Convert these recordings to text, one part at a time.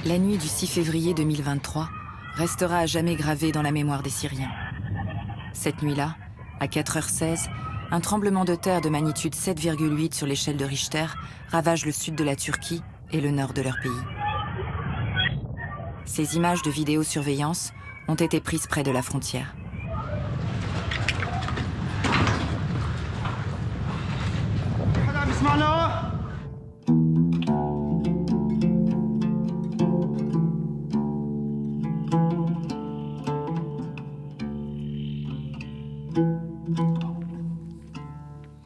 La nuit du 6 février 2023 restera à jamais gravée dans la mémoire des Syriens. Cette nuit-là, à 4h16, un tremblement de terre de magnitude 7,8 sur l'échelle de Richter ravage le sud de la Turquie et le nord de leur pays. Ces images de vidéosurveillance ont été prises près de la frontière.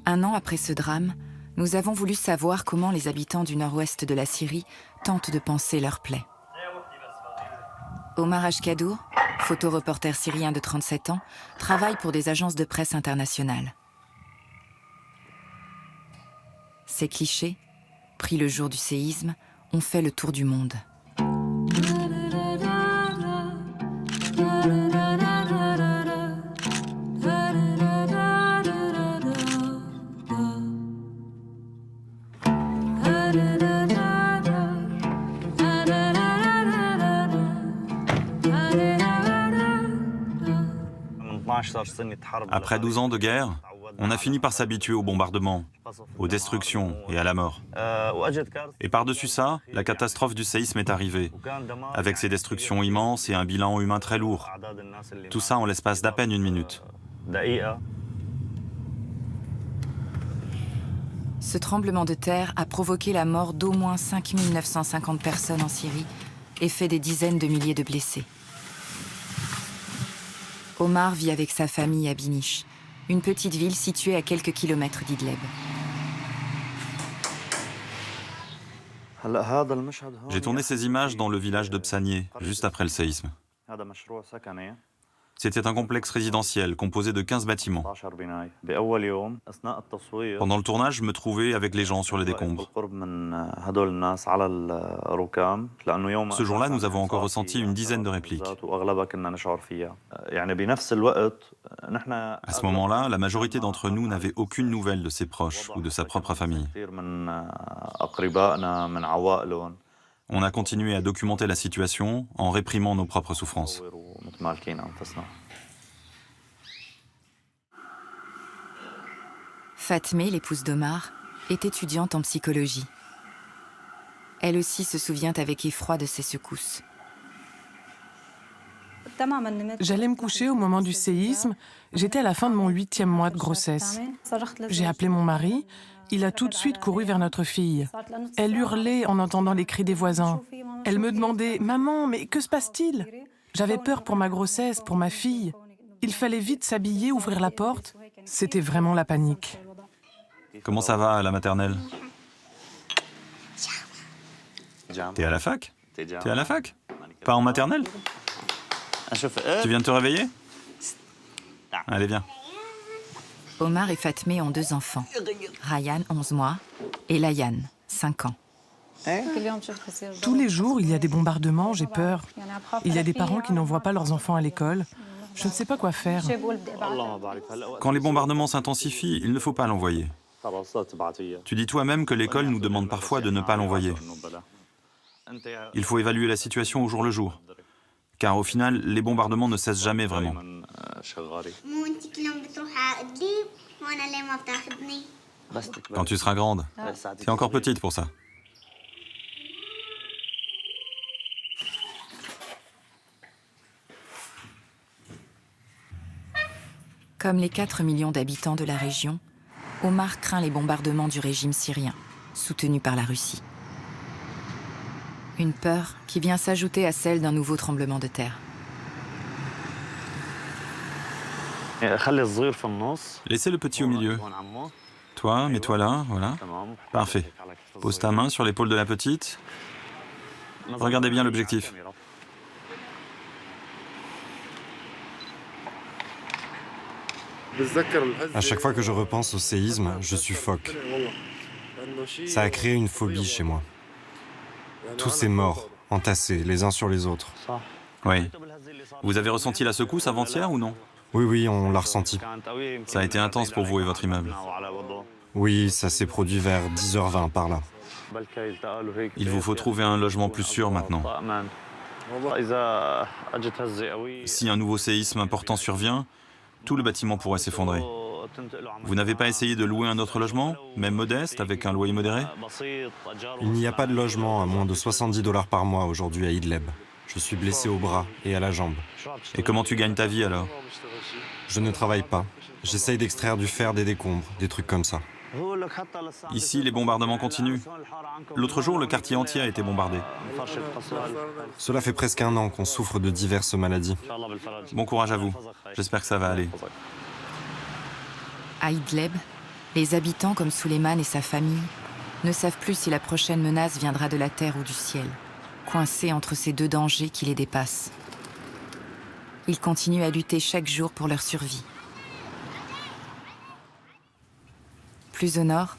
Un an après ce drame, nous avons voulu savoir comment les habitants du nord-ouest de la Syrie tentent de panser leurs plaies. Omar Ashkadour, photoreporter syrien de 37 ans, travaille pour des agences de presse internationales. Ces clichés, pris le jour du séisme, ont fait le tour du monde. Après 12 ans de guerre, on a fini par s'habituer aux bombardements, aux destructions et à la mort. Et par-dessus ça, la catastrophe du séisme est arrivée, avec ses destructions immenses et un bilan humain très lourd. Tout ça en l'espace d'à peine une minute. Ce tremblement de terre a provoqué la mort d'au moins 5 950 personnes en Syrie et fait des dizaines de milliers de blessés. Omar vit avec sa famille à Binish, une petite ville située à quelques kilomètres d'Idleb. J'ai tourné ces images dans le village de Psanieh, juste après le séisme. C'était un complexe résidentiel composé de 15 bâtiments. Pendant le tournage, je me trouvais avec les gens sur les décombres. Ce jour-là, nous avons encore ressenti une dizaine de répliques. À ce moment-là, la majorité d'entre nous n'avait aucune nouvelle de ses proches ou de sa propre famille. On a continué à documenter la situation en réprimant nos propres souffrances. Fatmé, l'épouse d'Omar, est étudiante en psychologie. Elle aussi se souvient avec effroi de ces secousses. J'allais me coucher au moment du séisme. J'étais à la fin de mon 8e mois de grossesse. J'ai appelé mon mari. Il a tout de suite couru vers notre fille. Elle hurlait en entendant les cris des voisins. Elle me demandait « Maman, mais que se passe-t-il » J'avais peur pour ma grossesse, pour ma fille. Il fallait vite s'habiller, ouvrir la porte. C'était vraiment la panique. Comment ça va à la maternelle? T'es à la fac? T'es à la fac? Pas en maternelle? Tu viens de te réveiller? Allez, viens. Omar et Fatmé ont 2 enfants. Ryan, 11 mois, et Layan, 5 ans. Tous les jours, il y a des bombardements, j'ai peur. Il y a des parents qui n'envoient pas leurs enfants à l'école. Je ne sais pas quoi faire. Quand les bombardements s'intensifient, il ne faut pas l'envoyer. Tu dis toi-même que l'école nous demande parfois de ne pas l'envoyer. Il faut évaluer la situation au jour le jour. Car au final, les bombardements ne cessent jamais vraiment. Quand tu seras grande, tu es encore petite pour ça. Comme les 4 millions d'habitants de la région, Omar craint les bombardements du régime syrien, soutenu par la Russie. Une peur qui vient s'ajouter à celle d'un nouveau tremblement de terre. Laissez le petit au milieu. Toi, mets-toi là, voilà. Parfait. Pose ta main sur l'épaule de la petite. Regardez bien l'objectif. À chaque fois que je repense au séisme, je suffoque. Ça a créé une phobie chez moi. Tous ces morts, entassés les uns sur les autres. Oui. Vous avez ressenti la secousse avant-hier ou non? Oui, on l'a ressenti. Ça a été intense pour vous et votre immeuble. Oui, ça s'est produit vers 10h20 par là. Il vous faut trouver un logement plus sûr maintenant. Si un nouveau séisme important survient, tout le bâtiment pourrait s'effondrer. Vous n'avez pas essayé de louer un autre logement, même modeste, avec un loyer modéré? Il n'y a pas de logement à moins de 70 $ par mois aujourd'hui à Idlib. Je suis blessé au bras et à la jambe. Et comment tu gagnes ta vie alors? Je ne travaille pas. J'essaye d'extraire du fer des décombres, des trucs comme ça. Ici, les bombardements continuent. L'autre jour, le quartier entier a été bombardé. Cela fait presque 1 an qu'on souffre de diverses maladies. Bon courage à vous. J'espère que ça va aller. À Idlib, les habitants comme Souleymane et sa famille ne savent plus si la prochaine menace viendra de la terre ou du ciel, coincés entre ces deux dangers qui les dépassent. Ils continuent à lutter chaque jour pour leur survie. Plus au nord,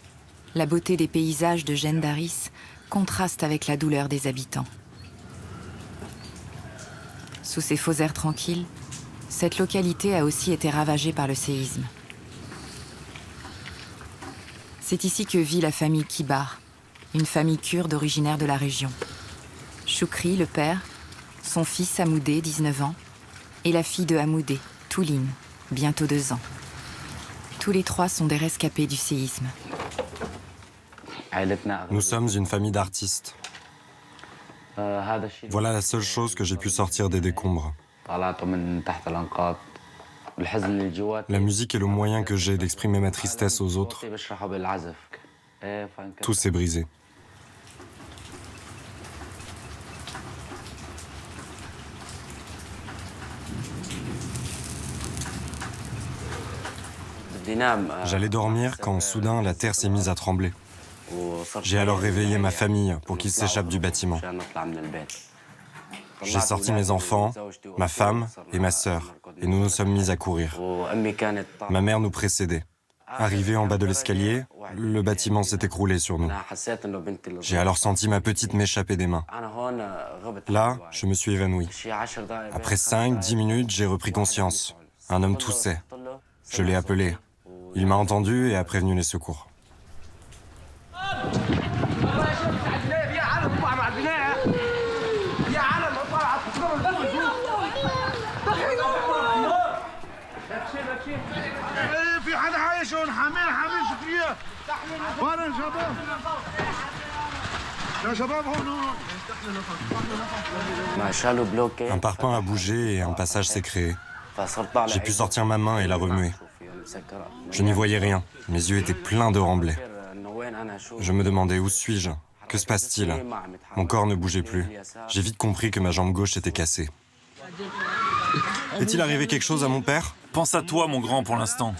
la beauté des paysages de Gendaris contraste avec la douleur des habitants. Sous ces faux airs tranquilles, cette localité a aussi été ravagée par le séisme. C'est ici que vit la famille Kibar, une famille kurde originaire de la région. Choukri, le père, son fils Hamoudé, 19 ans, et la fille de Hamoudé, Touline, bientôt 2 ans. Tous les 3 sont des rescapés du séisme. Nous sommes une famille d'artistes. Voilà la seule chose que j'ai pu sortir des décombres. La musique est le moyen que j'ai d'exprimer ma tristesse aux autres. Tout s'est brisé. J'allais dormir quand soudain la terre s'est mise à trembler. J'ai alors réveillé ma famille pour qu'ils s'échappent du bâtiment. J'ai sorti mes enfants, ma femme et ma sœur, et nous nous sommes mis à courir. Ma mère nous précédait. Arrivé en bas de l'escalier, le bâtiment s'est écroulé sur nous. J'ai alors senti ma petite m'échapper des mains. Là, je me suis évanoui. Après 5-10 minutes, j'ai repris conscience. Un homme toussait. Je l'ai appelé. Il m'a entendu et a prévenu les secours. Un parpaing a bougé et un passage s'est créé. J'ai pu sortir ma main et la remuer. Je n'y voyais rien. Mes yeux étaient pleins de remblais. Je me demandais où suis-je? Que se passe-t-il? Mon corps ne bougeait plus. J'ai vite compris que ma jambe gauche était cassée. Est-il arrivé quelque chose à mon père? Pense à toi, mon grand, pour l'instant.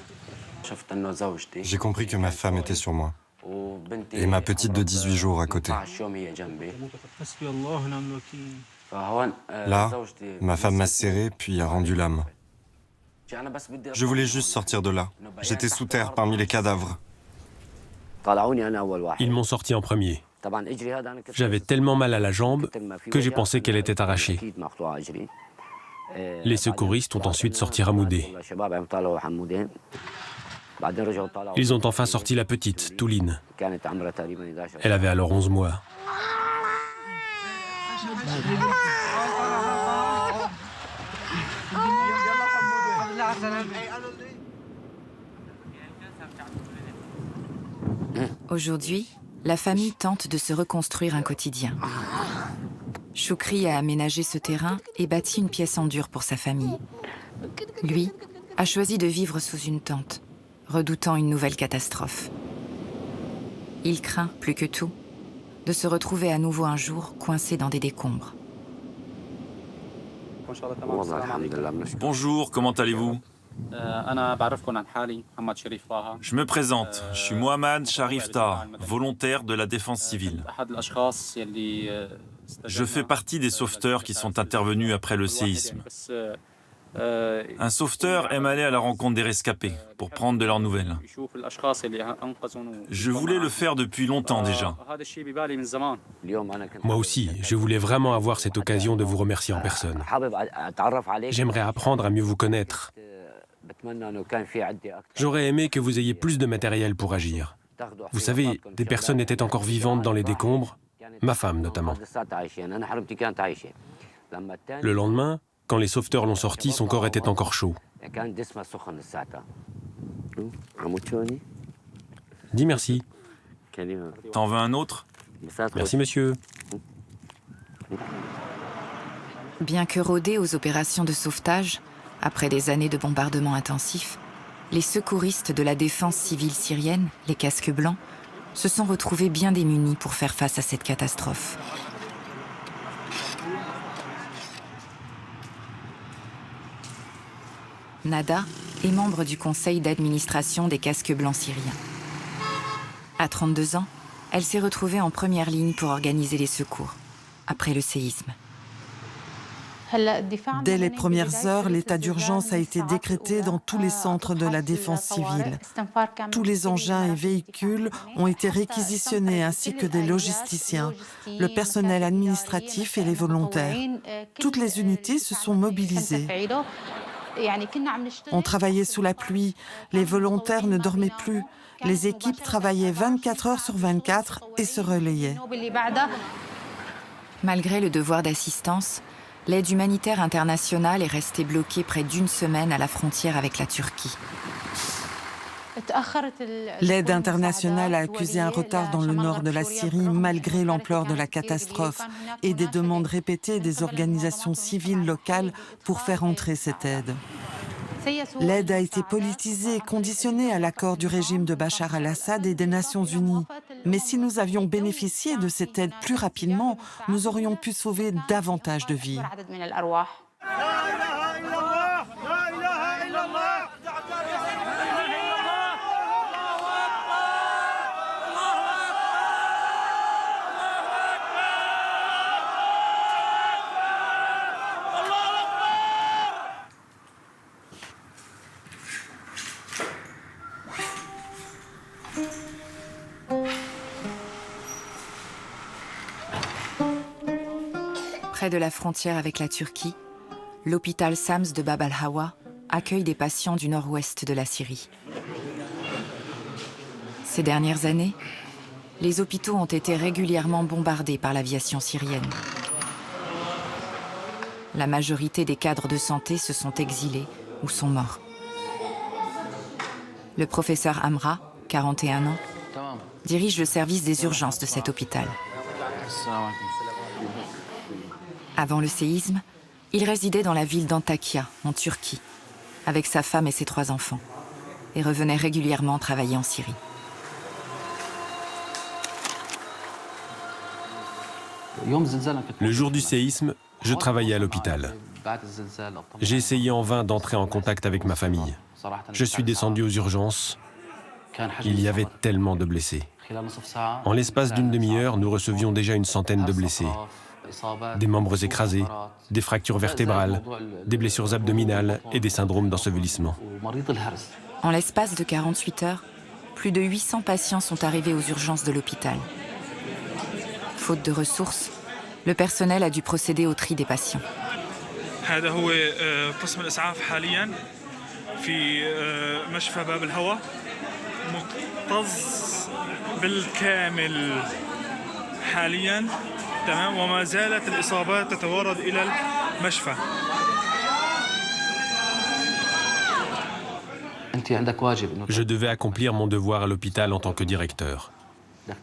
J'ai compris que ma femme était sur moi. Et ma petite de 18 jours à côté. Là, ma femme m'a serré puis a rendu l'âme. Je voulais juste sortir de là. J'étais sous terre parmi les cadavres. Ils m'ont sorti en premier. J'avais tellement mal à la jambe que j'ai pensé qu'elle était arrachée. Les secouristes ont ensuite sorti Hamoudé. Ils ont enfin sorti la petite, Touline. Elle avait alors 11 mois. Aujourd'hui, la famille tente de se reconstruire un quotidien. Choukri a aménagé ce terrain et bâti une pièce en dur pour sa famille. Lui a choisi de vivre sous une tente, redoutant une nouvelle catastrophe. Il craint, plus que tout, de se retrouver à nouveau un jour coincé dans des décombres. Bonjour, comment allez-vous? Je me présente, je suis Mohamed Sharif Taha, volontaire de la défense civile. Je fais partie des sauveteurs qui sont intervenus après le séisme. Un sauveteur aime aller à la rencontre des rescapés pour prendre de leurs nouvelles. Je voulais le faire depuis longtemps déjà. Moi aussi, je voulais vraiment avoir cette occasion de vous remercier en personne. J'aimerais apprendre à mieux vous connaître. J'aurais aimé que vous ayez plus de matériel pour agir. Vous savez, des personnes étaient encore vivantes dans les décombres, ma femme notamment. Le lendemain, quand les sauveteurs l'ont sorti, son corps était encore chaud. Dis merci. T'en veux un autre? Merci, monsieur. Bien que rodés aux opérations de sauvetage, après des années de bombardements intensifs, les secouristes de la défense civile syrienne, les casques blancs, se sont retrouvés bien démunis pour faire face à cette catastrophe. Nada est membre du conseil d'administration des casques blancs syriens. À 32 ans, elle s'est retrouvée en première ligne pour organiser les secours, après le séisme. Dès les premières heures, l'état d'urgence a été décrété dans tous les centres de la défense civile. Tous les engins et véhicules ont été réquisitionnés, ainsi que des logisticiens, le personnel administratif et les volontaires. Toutes les unités se sont mobilisées. On travaillait sous la pluie, les volontaires ne dormaient plus, les équipes travaillaient 24 heures sur 24 et se relayaient. Malgré le devoir d'assistance, l'aide humanitaire internationale est restée bloquée près d'une semaine à la frontière avec la Turquie. L'aide internationale a accusé un retard dans le nord de la Syrie malgré l'ampleur de la catastrophe et des demandes répétées des organisations civiles locales pour faire entrer cette aide. L'aide a été politisée et conditionnée à l'accord du régime de Bachar al-Assad et des Nations Unies. Mais si nous avions bénéficié de cette aide plus rapidement, nous aurions pu sauver davantage de vies. Près de la frontière avec la Turquie, l'hôpital Sams de Bab al-Hawa accueille des patients du nord-ouest de la Syrie. Ces dernières années, les hôpitaux ont été régulièrement bombardés par l'aviation syrienne. La majorité des cadres de santé se sont exilés ou sont morts. Le professeur Amra, 41 ans, dirige le service des urgences de cet hôpital. Avant le séisme, il résidait dans la ville d'Antakya, en Turquie, avec sa femme et ses 3 enfants, et revenait régulièrement travailler en Syrie. Le jour du séisme, je travaillais à l'hôpital. J'ai essayé en vain d'entrer en contact avec ma famille. Je suis descendu aux urgences. Il y avait tellement de blessés. En l'espace d'une demi-heure, nous recevions déjà une centaine de blessés. Des membres écrasés, des fractures vertébrales, des blessures abdominales et des syndromes d'ensevelissement. En l'espace de 48 heures, plus de 800 patients sont arrivés aux urgences de l'hôpital. Faute de ressources, le personnel a dû procéder au tri des patients. هذا هو قسم الإسعاف حاليا في مشفى باب الهوى مكتظ بالكامل حاليا تمام وما زالت الإصابات تتوارد إلى المشفى. Je devais accomplir mon devoir à l'hôpital en tant que directeur.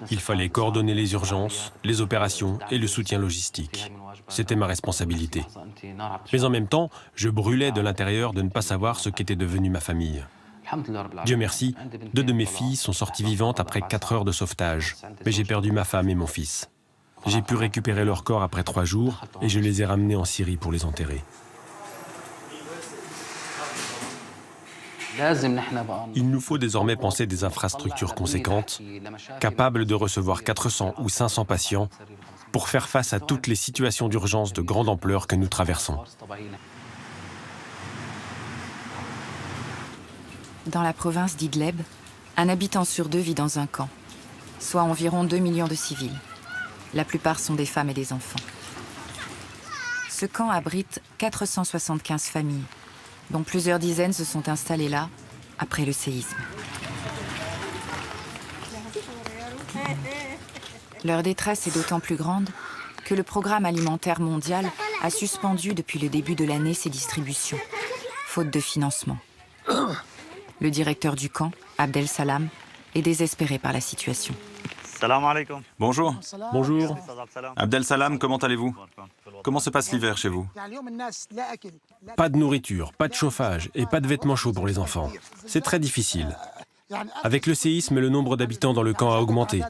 Il fallait coordonner les urgences, les opérations et le soutien logistique. C'était ma responsabilité. Mais en même temps, je brûlais de l'intérieur de ne pas savoir ce qu'était devenue ma famille. Dieu merci, 2 de mes filles sont sorties vivantes après 4 heures de sauvetage, mais j'ai perdu ma femme et mon fils. J'ai pu récupérer leur corps après 3 jours et je les ai ramenés en Syrie pour les enterrer. Il nous faut désormais penser des infrastructures conséquentes, capables de recevoir 400 ou 500 patients pour faire face à toutes les situations d'urgence de grande ampleur que nous traversons. Dans la province d'Idleb, un habitant sur 2 vit dans un camp, soit environ 2 millions de civils. La plupart sont des femmes et des enfants. Ce camp abrite 475 familles, dont plusieurs dizaines se sont installées là après le séisme. Leur détresse est d'autant plus grande que le Programme alimentaire mondial a suspendu depuis le début de l'année ses distributions, faute de financement. Le directeur du camp, Abdel Salam, est désespéré par la situation. Bonjour. Bonjour. Abdel Salam, comment allez-vous? Comment se passe l'hiver chez vous? Pas de nourriture, pas de chauffage et pas de vêtements chauds pour les enfants. C'est très difficile. Avec le séisme, le nombre d'habitants dans le camp a augmenté.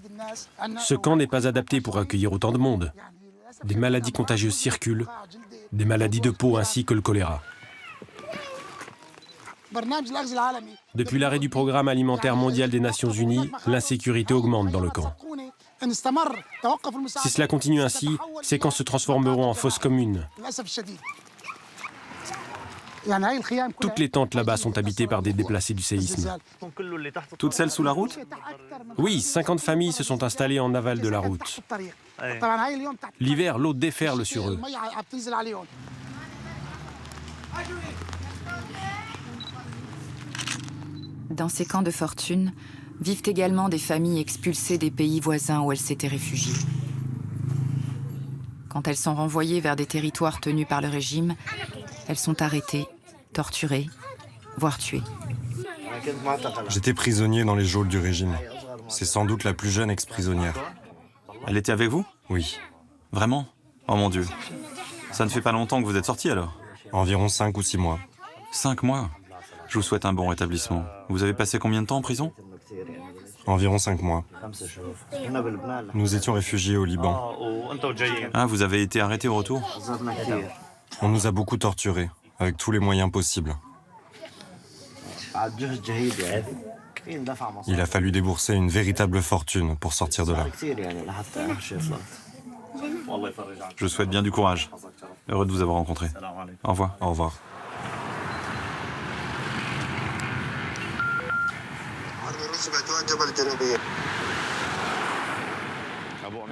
Ce camp n'est pas adapté pour accueillir autant de monde. Des maladies contagieuses circulent, des maladies de peau ainsi que le choléra. Depuis l'arrêt du Programme alimentaire mondial des Nations Unies, l'insécurité augmente dans le camp. Si cela continue ainsi, ces camps se transformeront en fosses communes. Toutes les tentes là-bas sont habitées par des déplacés du séisme. Toutes celles sous la route? Oui, 50 familles se sont installées en aval de la route. L'hiver, l'eau déferle sur eux. Dans ces camps de fortune, vivent également des familles expulsées des pays voisins où elles s'étaient réfugiées. Quand elles sont renvoyées vers des territoires tenus par le régime, elles sont arrêtées, torturées, voire tuées. J'étais prisonnier dans les geôles du régime. C'est sans doute la plus jeune ex-prisonnière. Elle était avec vous? Oui. Vraiment? Oh mon Dieu. Ça ne fait pas longtemps que vous êtes sorti alors? Environ 5 ou 6 mois. 5 mois? Je vous souhaite un bon rétablissement. Vous avez passé combien de temps en prison? Environ 5 mois. Nous étions réfugiés au Liban. Ah, vous avez été arrêté au retour? On nous a beaucoup torturés, avec tous les moyens possibles. Il a fallu débourser une véritable fortune pour sortir de là. Je vous souhaite bien du courage. Heureux de vous avoir rencontré. Au revoir. Au revoir.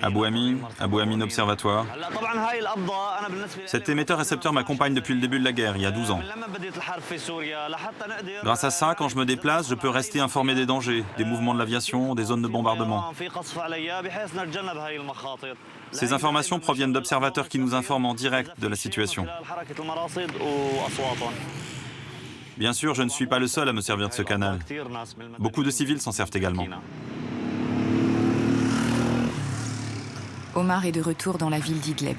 Abou Amin Observatoire. Cet émetteur-récepteur m'accompagne depuis le début de la guerre, il y a 12 ans. Grâce à ça, quand je me déplace, je peux rester informé des dangers, des mouvements de l'aviation, des zones de bombardement. Ces informations proviennent d'observateurs qui nous informent en direct de la situation. Bien sûr, je ne suis pas le seul à me servir de ce canal. Beaucoup de civils s'en servent également. Omar est de retour dans la ville d'Idleb.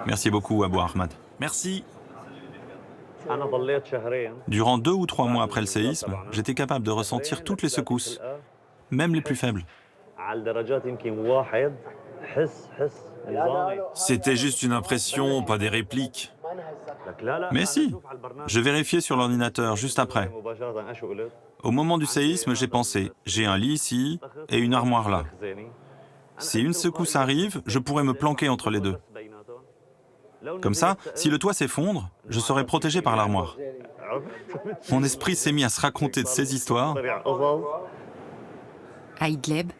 Merci beaucoup, Abou Ahmad. Merci. Durant 2 ou 3 mois après le séisme, j'étais capable de ressentir toutes les secousses, même les plus faibles. C'était juste une impression, pas des répliques. Mais si, je vérifiais sur l'ordinateur juste après. Au moment du séisme, j'ai pensé, j'ai un lit ici et une armoire là. Si une secousse arrive, je pourrais me planquer entre les deux. Comme ça, si le toit s'effondre, je serai protégé par l'armoire. Mon esprit s'est mis à se raconter de ces histoires. À Idleb,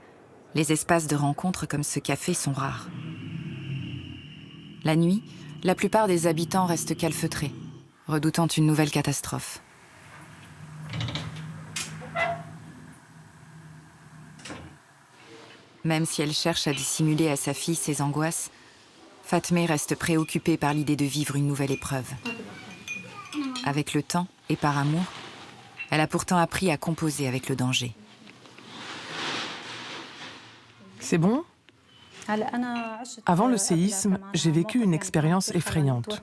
les espaces de rencontre comme ce café sont rares. La nuit, la plupart des habitants restent calfeutrés, redoutant une nouvelle catastrophe. Même si elle cherche à dissimuler à sa fille ses angoisses, Fatmé reste préoccupée par l'idée de vivre une nouvelle épreuve. Avec le temps et par amour, elle a pourtant appris à composer avec le danger. C'est bon? Avant le séisme, j'ai vécu une expérience effrayante.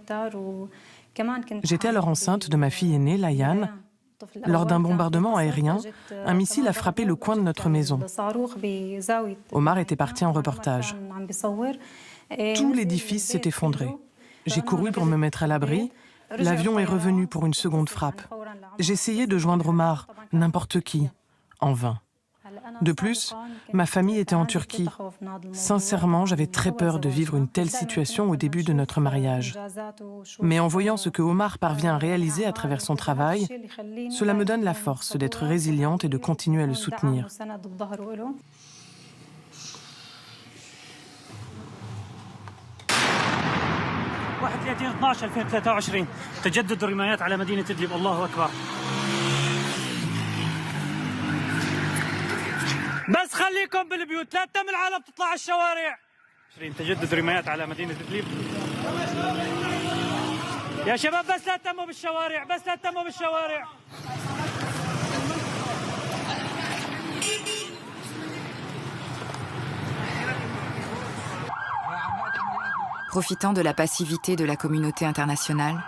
J'étais alors enceinte de ma fille aînée, Layan. Lors d'un bombardement aérien, un missile a frappé le coin de notre maison. Omar était parti en reportage. Tout l'édifice s'est effondré. J'ai couru pour me mettre à l'abri. L'avion est revenu pour une seconde frappe. J'essayais de joindre Omar, n'importe qui, en vain. De plus, ma famille était en Turquie. Sincèrement, j'avais très peur de vivre une telle situation au début de notre mariage. Mais en voyant ce que Omar parvient à réaliser à travers son travail, cela me donne la force d'être résiliente et de continuer à le soutenir. 31/12/2023 تجدد الرمايات على مدينة إدلب. الله أكبر. بس خليكم بالبيوت، لا تتم العالم تطلع على الشوارع. تجدد رمايات على مدينة إدلب. يا شباب بس لا تتموا بالشوارع، بس لا تتموا بالشوارع. Profitant de la passivité de la communauté internationale,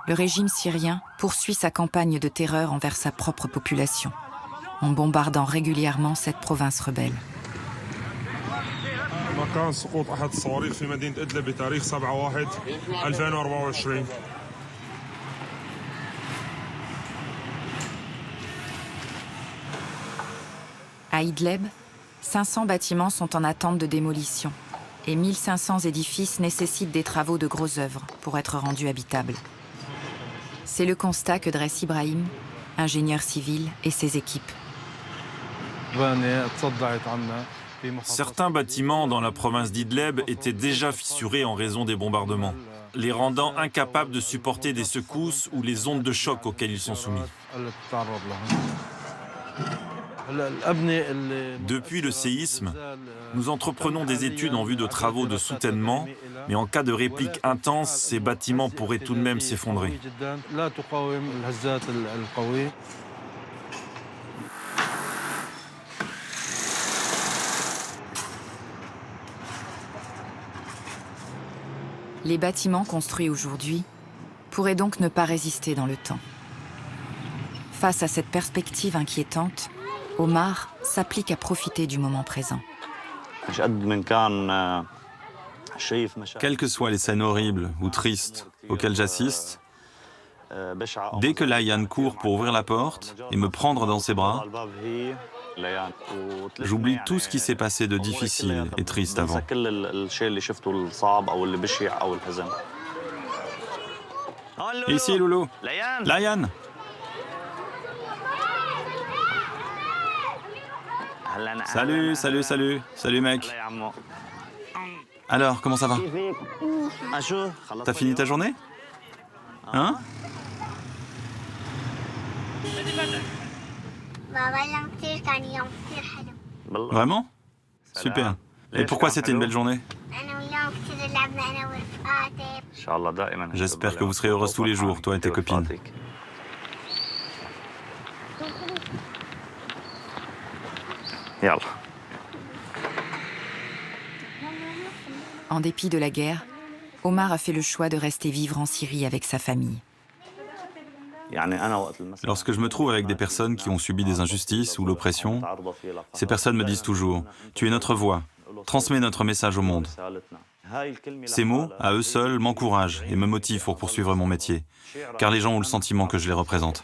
le régime syrien poursuit sa campagne de terreur envers sa propre population, en bombardant régulièrement cette province rebelle. مكان سقوط أحد الصواريخ في مدينة إدلب بتاريخ 7/1/2024. À Idleb, 500 bâtiments sont en attente de démolition et 1500 édifices nécessitent des travaux de grosses œuvres pour être rendus habitables. C'est le constat que dresse Ibrahim, ingénieur civil, et ses équipes. Certains bâtiments dans la province d'Idleb étaient déjà fissurés en raison des bombardements, les rendant incapables de supporter des secousses ou les ondes de choc auxquelles ils sont soumis. Depuis le séisme, nous entreprenons des études en vue de travaux de soutènement, mais en cas de réplique intense, ces bâtiments pourraient tout de même s'effondrer. Les bâtiments construits aujourd'hui pourraient donc ne pas résister dans le temps. Face à cette perspective inquiétante, Omar s'applique à profiter du moment présent. Quelles que soient les scènes horribles ou tristes auxquelles j'assiste, dès que Layan court pour ouvrir la porte et me prendre dans ses bras, j'oublie tout ce qui s'est passé de difficile et triste avant. Ici, Loulou. Layan. Salut, salut, salut. Salut, mec. Alors, comment ça va? T'as fini ta journée? Hein? Vraiment? Super. Et pourquoi c'était une belle journée? J'espère que vous serez heureuse tous les jours, toi et tes copines. En dépit de la guerre, Omar a fait le choix de rester vivre en Syrie avec sa famille. Lorsque je me trouve avec des personnes qui ont subi des injustices ou l'oppression, ces personnes me disent toujours « Tu es notre voix, transmets notre message au monde ». Ces mots, à eux seuls, m'encouragent et me motivent pour poursuivre mon métier, car les gens ont le sentiment que je les représente.